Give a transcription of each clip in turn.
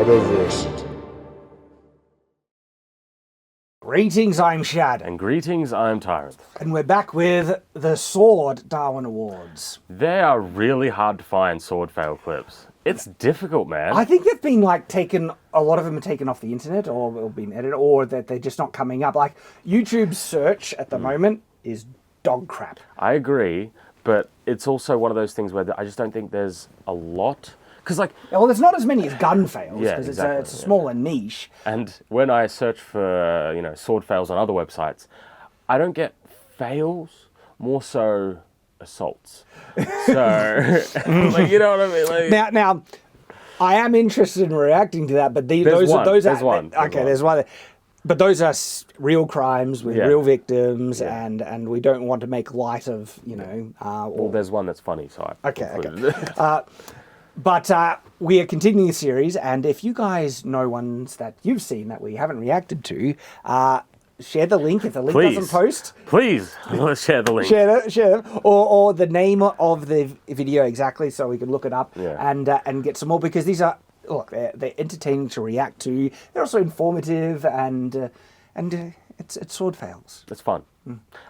Shadiversity. Greetings, I'm Shad. And greetings, I'm Tyranth. And we're back with the Sword Darwin Awards. They are really hard to find sword fail clips. It's difficult, man. I think they've been a lot of them are taken off the internet or been edited, or that they're just not coming up. Like YouTube's search at the moment is dog crap. I agree, but it's also one of those things where I just don't think there's a lot. Because Well, there's not as many as gun fails, Yeah, because exactly, it's a smaller niche. And when I search for, sword fails on other websites, I don't get fails, more so assaults. So, you know what I mean? Now, I am interested in reacting to that, but There's one. But those are real crimes with real victims, Yeah. and we don't want to make light of, Well, there's one that's funny, so I included it. But we are continuing the series, and if you guys know ones that you've seen that we haven't reacted to, share the link if the link doesn't post. Please, let's share the link. Share it, or the name of the video exactly, so we can look it up and get some more, because these are they're entertaining to react to. They're also informative, and it's sword fails. It's fun.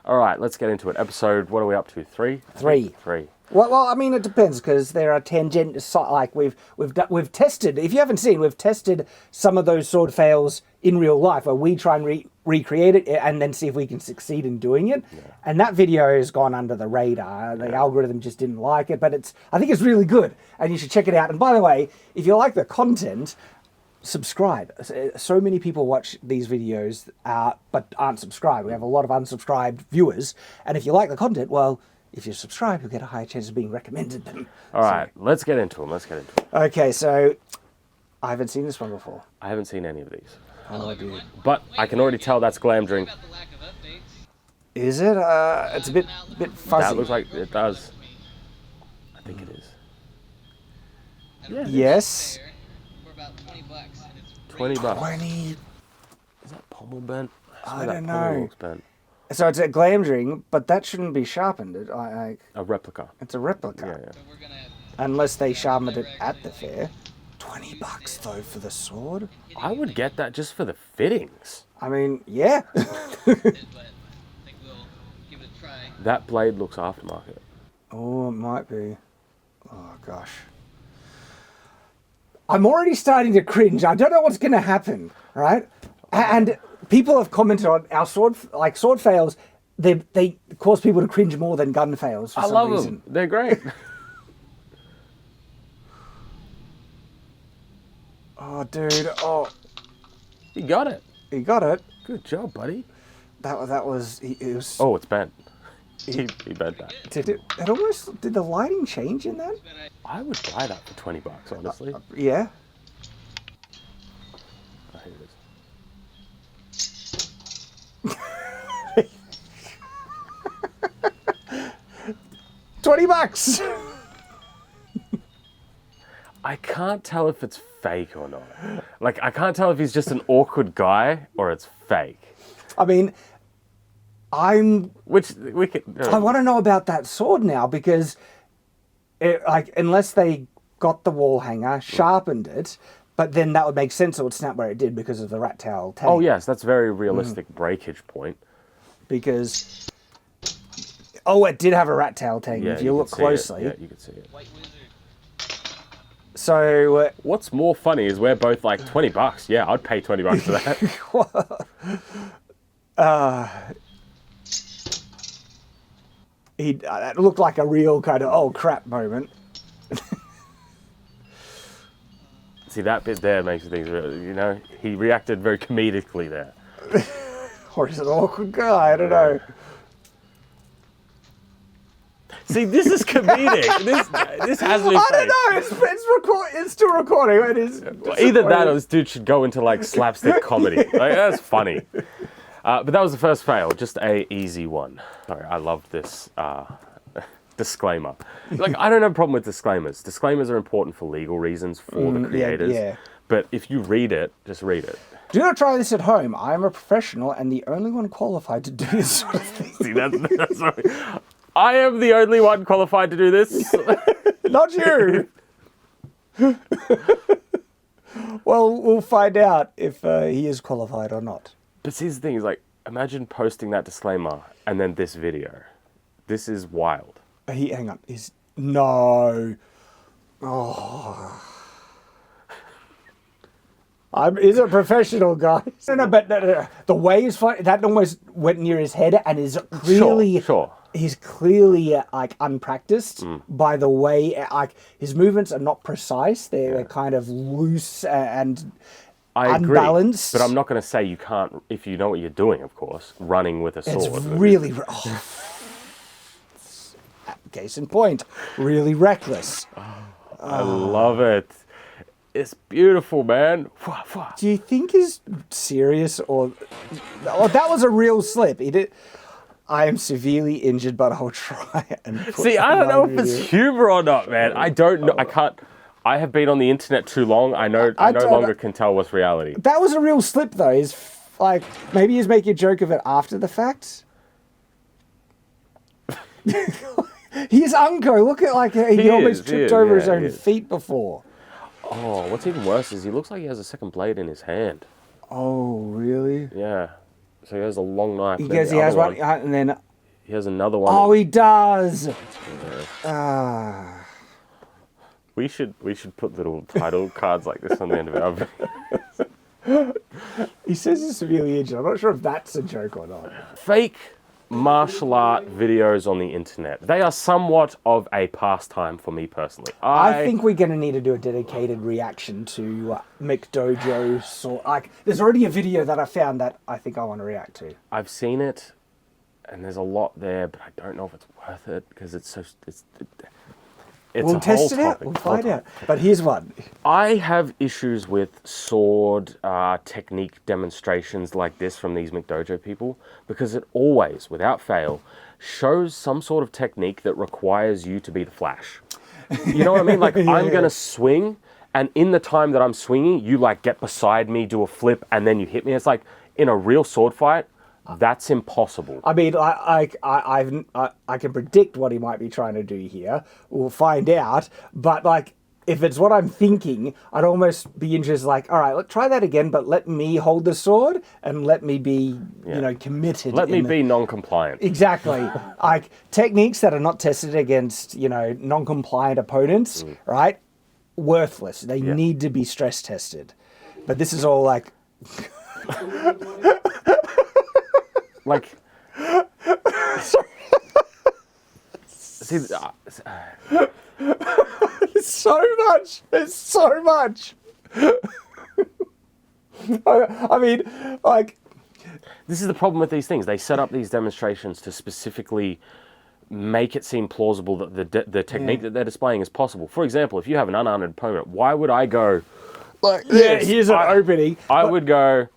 All right, let's get into it. Episode, what are we up to? Three. Well, I mean, it depends, because there are tangent, like we've tested. If you haven't seen, we've tested some of those sword fails in real life, where we try and recreate it and then see if we can succeed in doing it. Yeah. And that video has gone under the radar. The algorithm just didn't like it, but I think it's really good, and you should check it out. And by the way, if you like the content, subscribe. So many people watch these videos but aren't subscribed. We have a lot of unsubscribed viewers, and if you like the content, well, if you subscribe, you'll get a higher chance of being recommended them. All right, let's get into them. Okay, so I haven't seen this one before. I haven't seen any of these. Oh, dude. But I can already tell that's Glamdring. Is it? It's a bit fuzzy. That looks like it does. I think it is. Yeah, yes. For about $20. $20. 20. Is that pommel bent? I that don't pommel know. looks bent. So it's a Glamdring, but that shouldn't be sharpened. A replica. It's a replica. Yeah. Unless they sharpened it at the fair. $20 though for the sword? I would get that just for the fittings. I mean, yeah. That blade looks aftermarket. Oh, it might be. Oh, gosh. I'm already starting to cringe. I don't know what's going to happen, right? And people have commented on our sword fails. They cause people to cringe more than gun fails for some reason. Them. They're great. Oh, dude. Oh, You got it. he got it. Good job, buddy. That was. It was. Oh, it's bent. He bent that. Did the lighting change in that? I would buy that for $20, honestly. Yeah. Oh, here it is. $20. I can't tell if it's fake or not. I can't tell if he's just an awkward guy or it's fake. I mean, I want to know about that sword now, because unless they got the wall hanger, sharpened it, but then that would make sense. It would snap where it did because of the rat tail tang. Oh yes, that's a very realistic breakage point. Because it did have a rat tail tang. Yeah, if you look closely, yeah, you can see it. So what's more funny is we're both like $20. Yeah, I'd pay $20 for that. It looked like a real kind of oh crap moment. See, that bit there makes things really, he reacted very comedically there. Or is it an awkward guy? I don't know. See, this is comedic. this has to be fake. I don't know. It's still recording. It is. Either that or this dude should go into slapstick comedy. That's funny. But that was the first fail, just a easy one. Sorry, I love this disclaimer. I don't have a problem with disclaimers. Disclaimers are important for legal reasons for the creators. Yeah. But if you read it, just read it. Do not try this at home. I am a professional and the only one qualified to do this sort of thing. See, that's right. I am the only one qualified to do this. Not you. Well, we'll find out if he is qualified or not. But see, the thing is, like, imagine posting that disclaimer and then this video. This is wild. Hang on. No. Oh. He's a professional, guys. No, but the way he's fighting, that almost went near his head and is clearly... Sure. He's clearly, like, unpracticed by the way, like, his movements are not precise. They're kind of loose and I unbalanced. agree, but I'm not going to say you can't, if you know what you're doing, of course, running with a sword. It's really... case in point, really reckless. I love it. It's beautiful, man. Do you think he's serious or that was a real slip? He did. I am severely injured, but I'll try and put See, I don't know if video. it's humor or not, man. I don't know. I can't. I have been on the internet too long. I no longer can tell what's reality. That was a real slip, though. Is like maybe he's making a joke of it after the fact. He's Unco. Look at he almost tripped over his own feet before. Oh, what's even worse is he looks like he has a second blade in his hand. Oh, really? Yeah. So he has a long knife. He goes, he has one, and then... He has another one. Oh, he does! We should put little title cards like this on the end of our videos. He says he's severely injured. I'm not sure if that's a joke or not. Fake martial art videos on the internet. They are somewhat of a pastime for me personally. I think we're going to need to do a dedicated reaction to McDojo. There's already a video that I found that I think I want to react to. I've seen it, and there's a lot there, but I don't know if it's worth it because it's we'll test it out. We'll find out. But here's one. I have issues with sword technique demonstrations like this from these McDojo people because it always, without fail, shows some sort of technique that requires you to be the Flash. You know what I mean? Like, I'm going to swing, and in the time that I'm swinging, you, like, get beside me, do a flip, and then you hit me. It's like, in a real sword fight, that's impossible. I mean, I can predict what he might be trying to do here. We'll find out. But, like, if it's what I'm thinking, I'd almost be interested, like, all right, let's try that again, but let me hold the sword and let me be, committed. Let me be non-compliant. Exactly. Like, techniques that are not tested against, non-compliant opponents, right? Worthless. They need to be stress tested. But this is all, like... Like, see, it's so much. It's so much. I mean, like, this is the problem with these things. They set up these demonstrations to specifically make it seem plausible that the technique that they're displaying is possible. For example, if you have an unarmed opponent, why would I go like this? Yeah, here's an opening. I would go.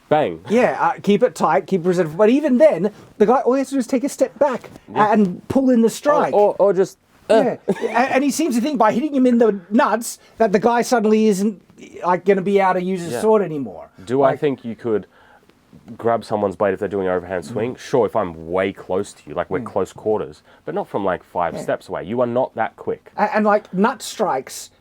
Bang. Yeah, keep it tight, keep it reserved. But even then, the guy all he has to do is take a step back and pull in the strike. Or just... Yeah. And he seems to think by hitting him in the nuts that the guy suddenly isn't going to be able to use his sword anymore. Do I think you could grab someone's blade if they're doing overhand swing? Sure, if I'm way close to you, like we're close quarters, but not from like 5 steps away. You are not that quick. And like nut strikes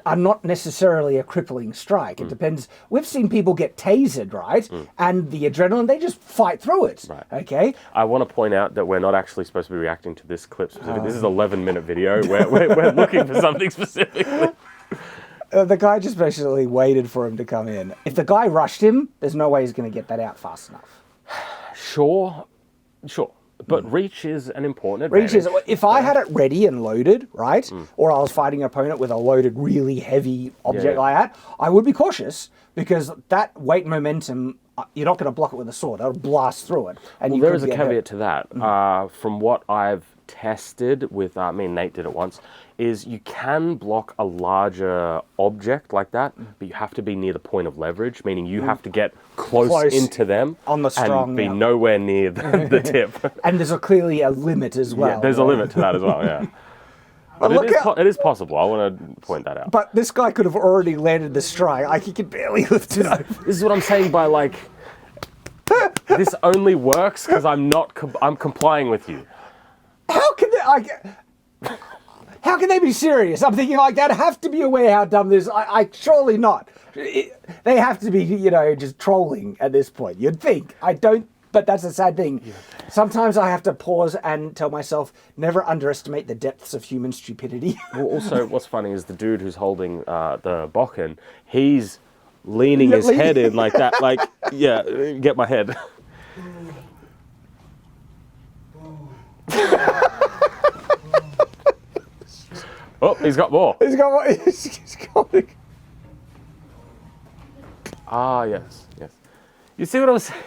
are not necessarily a crippling strike. It depends. We've seen people get tasered, right? And the adrenaline, they just fight through it. Right. Okay? I want to point out that we're not actually supposed to be reacting to this clip specifically. This is an 11-minute video. We're looking for something specifically. The guy just basically waited for him to come in. If the guy rushed him, there's no way he's going to get that out fast enough. Sure. But reach is an important advantage. Reach is, if I had it ready and loaded, right, or I was fighting an opponent with a loaded, really heavy object like that, I would be cautious because that weight momentum, you're not going to block it with a sword. That'll blast through it. And there is a caveat to that. From what I've tested with, me and Nate did it once, is you can block a larger object like that, but you have to be near the point of leverage, meaning you have to get close into them on the strong, and be nowhere near the tip. And there's clearly a limit as well. Yeah, there's a limit to that as well, yeah. But it is possible. I want to point that out. But this guy could have already landed the strike. Like, he could barely lift it over. This is what I'm saying by, like, this only works because I'm complying with you. How can that... how can they be serious? I'm thinking like they'd have to be aware how dumb this. I surely not. They have to be, just trolling at this point. You'd think. I don't. But that's a sad thing. Sometimes I have to pause and tell myself, never underestimate the depths of human stupidity. Well, also, what's funny is the dude who's holding the bokken, he's leaning his head in like that, like, yeah, get my head. Oh, he's got more. He's got Ah, yes. You see what I was saying?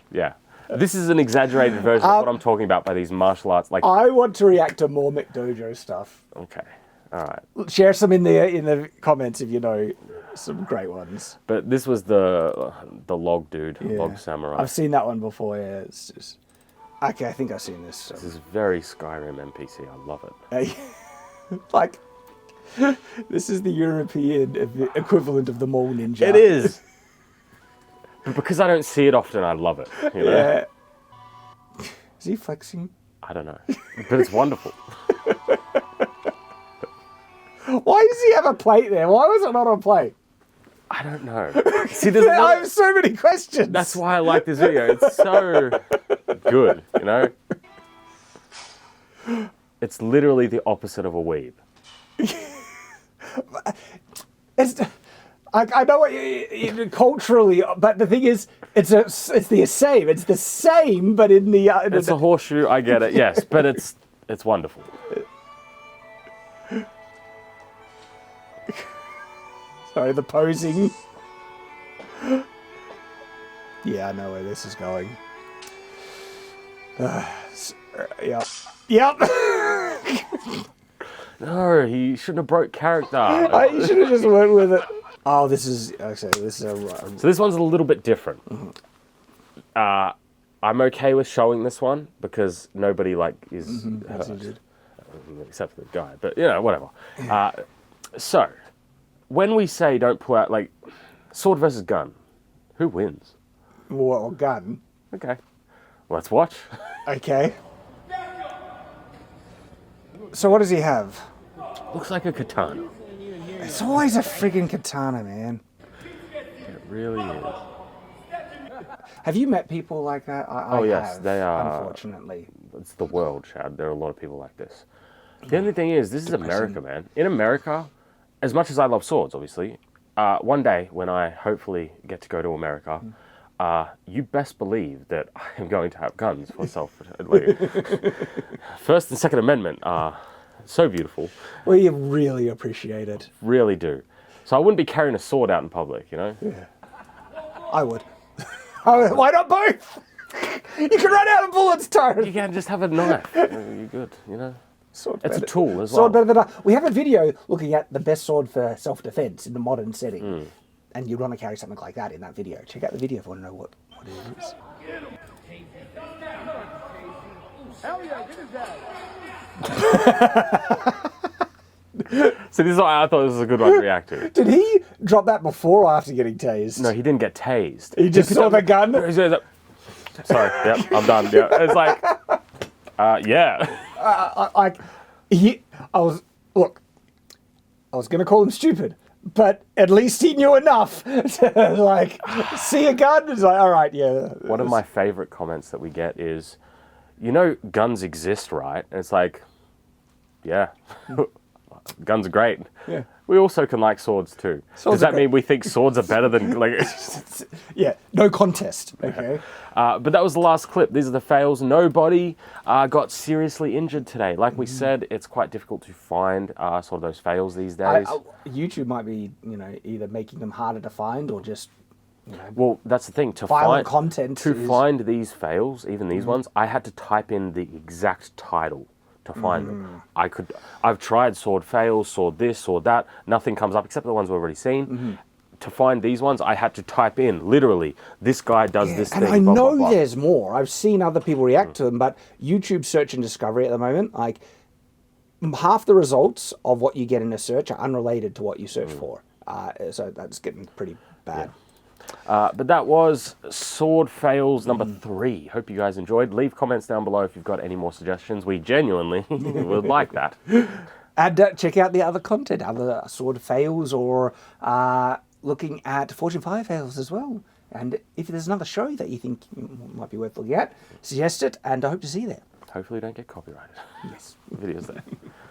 Yeah. This is an exaggerated version of what I'm talking about by these martial arts. Like, I want to react to more McDojo stuff. okay, all right. Share some in the comments if you know some great ones. But this was the log dude, log samurai. I've seen that one before. Yeah, it's just okay. I think I've seen this. So. This is very Skyrim NPC. I love it. Like, this is the European equivalent of the mole ninja. It is. But because I don't see it often, I love it. You know? Yeah. Is he flexing? I don't know. But it's wonderful. Why does he have a plate there? Why was it not on a plate? I don't know. See, there's I have so many questions. That's why I like this video. It's so good, you know? It's literally the opposite of a weeb. It's... I know what culturally, but the thing is, it's the same. It's the same, but in the. It's a horseshoe. I get it. Yes, but it's wonderful. Sorry, the posing. Yeah, I know where this is going. Yep. No, he shouldn't have broke character. You should have just went with it. Oh, this is actually So this one's a little bit different. I'm okay with showing this one because nobody is hurt, except for the guy. But whatever. So when we say don't pull out sword versus gun, who wins? Well, gun. Okay, let's watch. Okay. So what does he have? Looks like a katana. It's always a friggin' katana, man. It really is. Have you met people like that? I yes, have, they are. Unfortunately. It's the world, Chad. There are a lot of people like this. The only thing is, this is America, man. In America, as much as I love swords, obviously, one day when I hopefully get to go to America, you best believe that I am going to have guns for self-protection. First and Second Amendment are so beautiful. We really appreciate it. Really do. So I wouldn't be carrying a sword out in public, you know? Yeah. I would. Why not both? You can run out of bullets, Tyranth. You can just have a knife. You're good, you know? Sword it's better. A tool as sword well. Better than we have a video looking at the best sword for self-defense in the modern setting. And you'd want to carry something like that in that video. Check out the video if you want to know what it is. Hell yeah, get his ass. So this is why I thought this was a good one to react to. Did he drop that before or after getting tased? No, he didn't get tased. He just saw the gun? Sorry, yep, I'm done. Yeah, it's like, yeah. I was going to call him stupid, but at least he knew enough to see a gun. It's like, all right, yeah. One of my favorite comments that we get is, guns exist, right? And it's like, yeah, guns are great. Yeah. We also can like swords too. Does that mean we think swords are better than Yeah, no contest. Okay. But that was the last clip. These are the fails. Nobody got seriously injured today. Like we said, it's quite difficult to find sort of those fails these days. YouTube might be, either making them harder to find or just, well, that's the thing. To violent content. Find these fails, even these ones, I had to type in the exact title to find them. I've tried sword fails, sword this, sword that. Nothing comes up except the ones we've already seen. To find these ones, I had to type in, literally, this guy does this thing. And I blah, know blah, blah. there's more. I've seen other people react to them, but YouTube search and discovery at the moment, half the results of what you get in a search are unrelated to what you search for. So that's getting pretty bad. But that was Sword Fails number 3. Hope you guys enjoyed. Leave comments down below if you've got any more suggestions. We genuinely would like that. And check out the other content, other sword fails, or looking at Fortune 5 fails as well. And if there's another show that you think might be worth looking at, suggest it, and I hope to see you there. Hopefully you don't get copyrighted. Yes. Videos there.